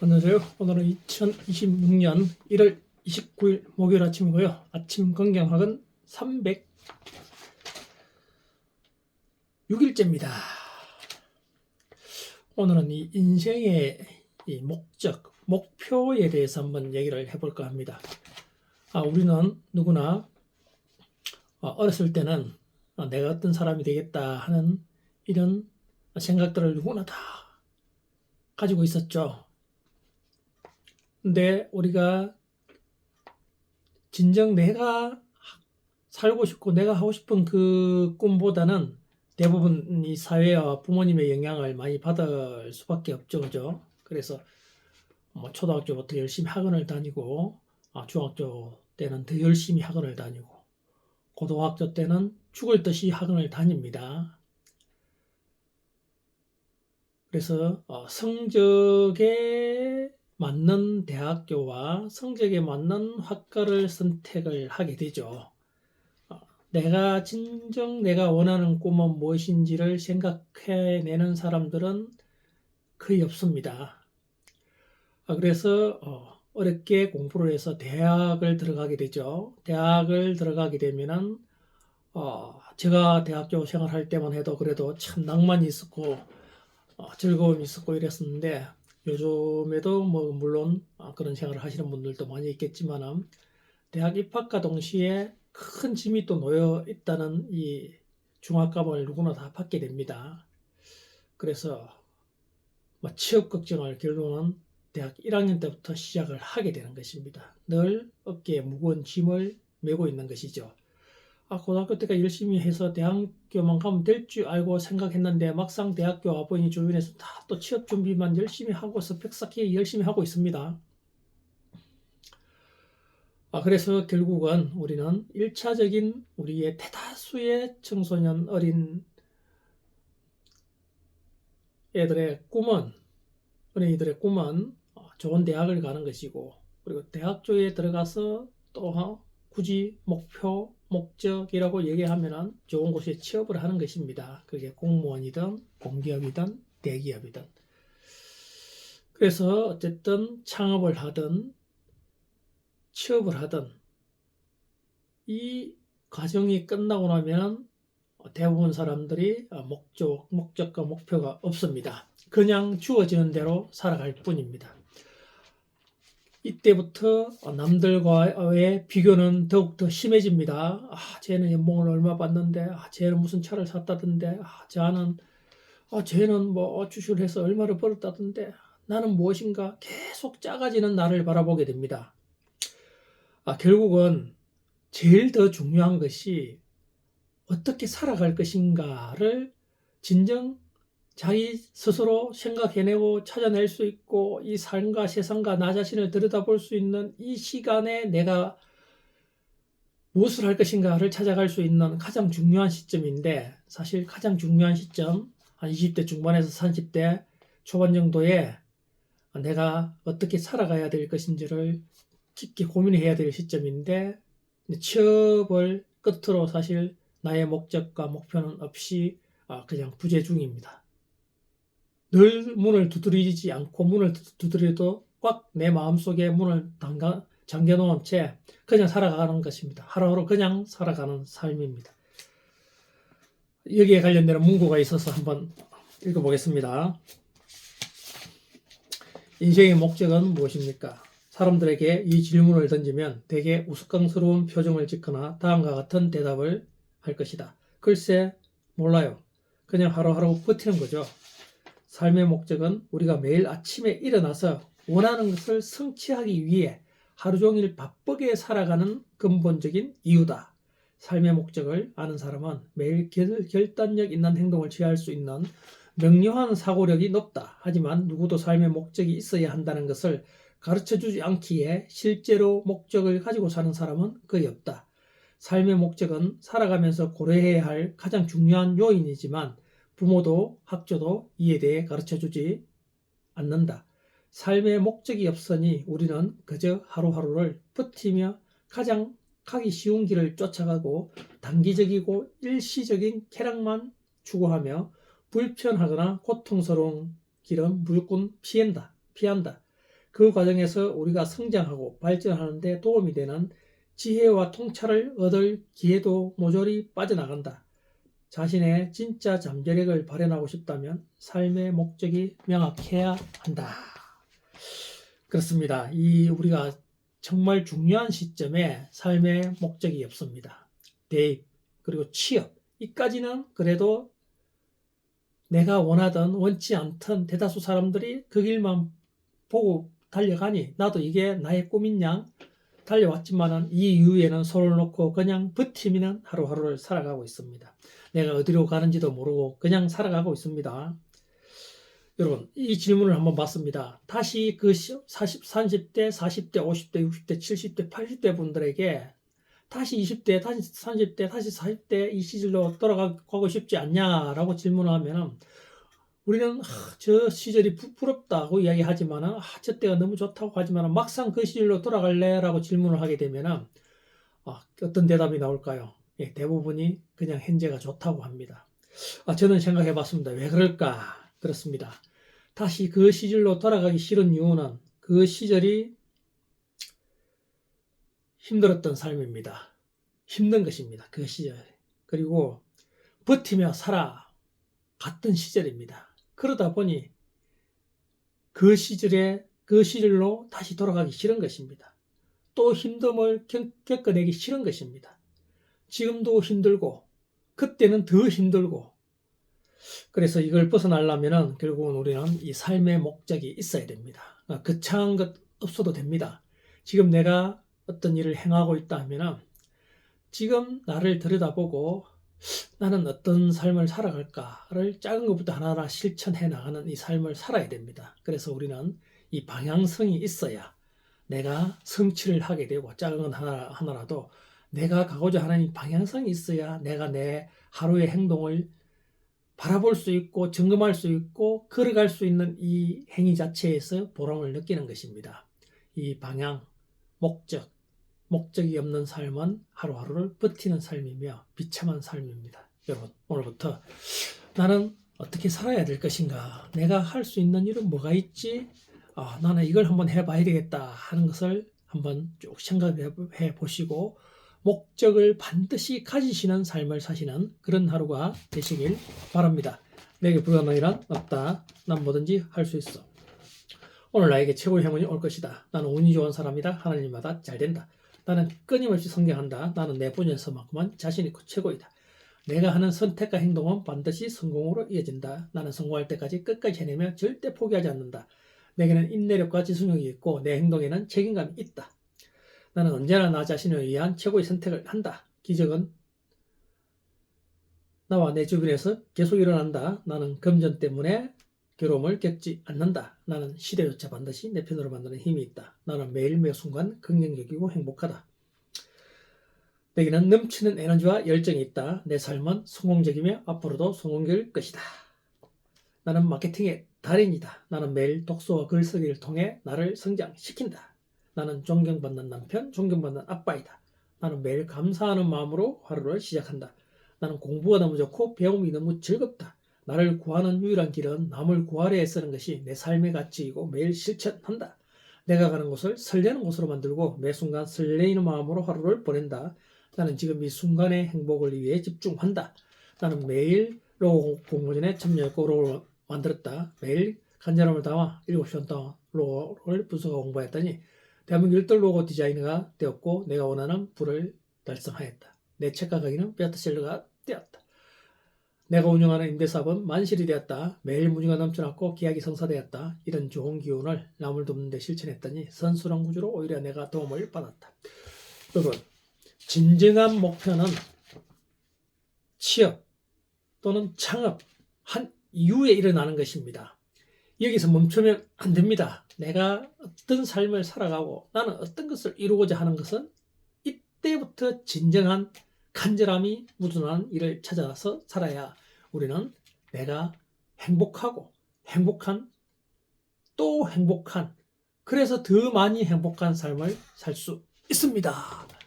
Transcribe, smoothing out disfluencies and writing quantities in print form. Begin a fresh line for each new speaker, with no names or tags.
안녕하세요. 오늘은 2026년 1월 29일 목요일 아침이고요. 아침 건강학은 306일째입니다. 오늘은 이 인생의 이 목적, 목표에 대해서 한번 얘기를 해볼까 합니다. 우리는 누구나 어렸을 때는 내가 어떤 사람이 되겠다 하는 이런 생각들을 누구나 다 가지고 있었죠. 근데 우리가 진정 내가 살고 싶고 내가 하고 싶은 그 꿈보다는 대부분 이 사회와 부모님의 영향을 많이 받을 수밖에 없죠, 그죠? 그래서 초등학교부터 열심히 학원을 다니고, 중학교 때는 더 열심히 학원을 다니고, 고등학교 때는 죽을 듯이 학원을 다닙니다. 그래서 성적에 맞는 대학교와 성적에 맞는 학과를 선택을 하게 되죠. 내가 진정 내가 원하는 꿈은 무엇인지를 생각해내는 사람들은 거의 없습니다. 그래서 어렵게 공부를 해서 대학을 들어가게 되죠. 대학을 들어가게 되면은 제가 대학교 생활할 때만 해도 그래도 참 낭만이 있었고 즐거움이 있었고 이랬었는데 요즘에도 뭐 물론 그런 생활을 하시는 분들도 많이 있겠지만은 대학 입학과 동시에 큰 짐이 또 놓여 있다는 이 중압감을 누구나 다 받게 됩니다. 그래서 취업 걱정을 결국은 대학 1학년 때부터 시작을 하게 되는 것입니다. 늘 어깨에 무거운 짐을 메고 있는 것이죠. 고등학교 때까지 열심히 해서 대학교만 가면 될 줄 알고 생각했는데 막상 대학교 와보니 주변에서 다 또 취업 준비만 열심히 하고 스펙 쌓기 열심히 하고 있습니다. 그래서 결국은 우리는 1차적인 우리의 대다수의 청소년 어린 애들의 꿈은 어린이들의 꿈은 좋은 대학을 가는 것이고 그리고 대학교에 들어가서 또 굳이 목표, 목적이라고 얘기하면 좋은 곳에 취업을 하는 것입니다. 그게 공무원이든 공기업이든 대기업이든. 그래서 어쨌든 창업을 하든 취업을 하든 이 과정이 끝나고 나면 대부분 사람들이 목적과 목표가 없습니다. 그냥 주어지는 대로 살아갈 뿐입니다. 이때부터 남들과의 비교는 더욱더 심해집니다. 쟤는 연봉을 얼마 받는데, 쟤는 무슨 차를 샀다던데, 쟤는 뭐 주식을 해서 얼마를 벌었다던데, 나는 무엇인가 계속 작아지는 나를 바라보게 됩니다. 결국은 제일 더 중요한 것이 어떻게 살아갈 것인가를 진정 자기 스스로 생각해내고 찾아낼 수 있고 이 삶과 세상과 나 자신을 들여다볼 수 있는 이 시간에 내가 무엇을 할 것인가를 찾아갈 수 있는 가장 중요한 시점인데 사실 가장 중요한 시점 한 20대 중반에서 30대 초반 정도에 내가 어떻게 살아가야 될 것인지를 깊게 고민해야 될 시점인데 취업을 끝으로 사실 나의 목적과 목표는 없이 그냥 부재 중입니다. 늘 문을 두드리지 않고 문을 두드려도 꽉 내 마음속에 문을 잠겨놓은 채 그냥 살아가는 것입니다. 하루하루 그냥 살아가는 삶입니다. 여기에 관련된 문구가 있어서 한번 읽어보겠습니다. 인생의 목적은 무엇입니까? 사람들에게 이 질문을 던지면 대개 우스꽝스러운 표정을 짓거나 다음과 같은 대답을 할 것이다. 글쎄, 몰라요. 그냥 하루하루 버티는 거죠. 삶의 목적은 우리가 매일 아침에 일어나서 원하는 것을 성취하기 위해 하루 종일 바쁘게 살아가는 근본적인 이유다. 삶의 목적을 아는 사람은 매일 결단력 있는 행동을 취할 수 있는 명료한 사고력이 높다. 하지만 누구도 삶의 목적이 있어야 한다는 것을 가르쳐주지 않기에 실제로 목적을 가지고 사는 사람은 거의 없다. 삶의 목적은 살아가면서 고려해야 할 가장 중요한 요인이지만 부모도 학교도 이에 대해 가르쳐주지 않는다. 삶의 목적이 없으니 우리는 그저 하루하루를 버티며 가장 가기 쉬운 길을 쫓아가고 단기적이고 일시적인 쾌락만 추구하며 불편하거나 고통스러운 길은 무조건 피한다. 그 과정에서 우리가 성장하고 발전하는 데 도움이 되는 지혜와 통찰을 얻을 기회도 모조리 빠져나간다. 자신의 진짜 잠재력을 발현하고 싶다면 삶의 목적이 명확해야 한다. 그렇습니다. 우리가 정말 중요한 시점에 삶의 목적이 없습니다. 대입, 그리고 취업, 이까지는 그래도 내가 원하든 원치 않든 대다수 사람들이 그 길만 보고 달려가니 나도 이게 나의 꿈인 양 달려왔지만은 이 이후에는 손을 놓고 그냥 버티면 하루하루를 살아가고 있습니다. 내가 어디로 가는지도 모르고 그냥 살아가고 있습니다. 여러분, 이 질문을 한번 봤습니다. 다시 그 30대, 40대, 50대, 60대, 70대, 80대 분들에게 다시 20대, 다시 30대, 다시 40대 이 시절로 돌아가고 싶지 않냐라고 질문하면 우리는 저 시절이 부럽다고 이야기하지만 저 때가 너무 좋다고 하지만 막상 그 시절로 돌아갈래라고 질문을 하게 되면 어떤 대답이 나올까요? 예, 대부분이 그냥 현재가 좋다고 합니다. 저는 생각해 봤습니다. 왜 그럴까? 그렇습니다. 다시 그 시절로 돌아가기 싫은 이유는 그 시절이 힘들었던 삶입니다. 힘든 것입니다. 그 시절. 그리고 버티며 살아갔던 시절입니다. 그러다 보니 그 시절로 다시 돌아가기 싫은 것입니다. 또 힘듦을 겪어내기 싫은 것입니다. 지금도 힘들고 그때는 더 힘들고 그래서 이걸 벗어나려면 결국은 우리는 이 삶의 목적이 있어야 됩니다. 거창한 것 없어도 됩니다. 지금 내가 어떤 일을 행하고 있다 하면 지금 나를 들여다보고 나는 어떤 삶을 살아갈까를 작은 것부터 하나하나 실천해 나가는 이 삶을 살아야 됩니다. 그래서 우리는 이 방향성이 있어야 내가 성취를 하게 되고 작은 건 하나라도 내가 가고자 하는 이 방향성이 있어야 내가 내 하루의 행동을 바라볼 수 있고 점검할 수 있고 걸어갈 수 있는 이 행위 자체에서 보람을 느끼는 것입니다. 이 방향, 목적이 없는 삶은 하루하루를 버티는 삶이며 비참한 삶입니다. 여러분, 오늘부터 나는 어떻게 살아야 될 것인가? 내가 할 수 있는 일은 뭐가 있지? 나는 이걸 한번 해봐야 되겠다 하는 것을 한번 쭉 생각해 보시고 목적을 반드시 가지시는 삶을 사시는 그런 하루가 되시길 바랍니다. 내게 불가능한 일은 없다. 난 뭐든지 할 수 있어. 오늘 나에게 최고의 행운이 올 것이다. 나는 운이 좋은 사람이다. 하나님마다 잘 된다. 나는 끊임없이 성장한다. 나는 내 분야에서만큼은 자신 있고 최고이다. 내가 하는 선택과 행동은 반드시 성공으로 이어진다. 나는 성공할 때까지 끝까지 해내며 절대 포기하지 않는다. 내게는 인내력과 지속력이 있고 내 행동에는 책임감이 있다. 나는 언제나 나 자신을 위한 최고의 선택을 한다. 기적은 나와 내 주변에서 계속 일어난다. 나는 금전 때문에 괴로움을 겪지 않는다. 나는 시대조차 반드시 내 편으로 만드는 힘이 있다. 나는 매일 매 순간 긍정적이고 행복하다. 내게는 넘치는 에너지와 열정이 있다. 내 삶은 성공적이며 앞으로도 성공될 것이다. 나는 마케팅의 달인이다. 나는 매일 독서와 글쓰기를 통해 나를 성장시킨다. 나는 존경받는 남편, 존경받는 아빠이다. 나는 매일 감사하는 마음으로 하루를 시작한다. 나는 공부가 너무 좋고 배움이 너무 즐겁다. 나를 구하는 유일한 길은 남을 구하려 애쓰는 것이 내 삶의 가치이고 매일 실천한다. 내가 가는 곳을 설레는 곳으로 만들고 매 순간 설레이는 마음으로 하루를 보낸다. 나는 지금 이 순간의 행복을 위해 집중한다. 나는 매일 로고 공모전에 참여했고 로고를 만들었다. 매일 간절함을 담아 7시간 동안 로고를 분석하고 공부했더니 대한민국 1등 로고 디자이너가 되었고 내가 원하는 부를 달성하였다. 내 책과 강의는 베스트셀러가 되었다. 내가 운영하는 임대사업은 만실이 되었다. 매일 문의가 넘쳐났고 계약이 성사되었다. 이런 좋은 기운을 남을 돕는 데 실천했더니 선순환 구조로 오히려 내가 도움을 받았다. 여러분, 진정한 목표는 취업 또는 창업한 이후에 일어나는 것입니다. 여기서 멈추면 안 됩니다. 내가 어떤 삶을 살아가고 나는 어떤 것을 이루고자 하는 것은 이때부터 진정한 간절함이 묻어나는 일을 찾아서 살아야 우리는 내가 행복하고 행복한 또 행복한 그래서 더 많이 행복한 삶을 살 수 있습니다.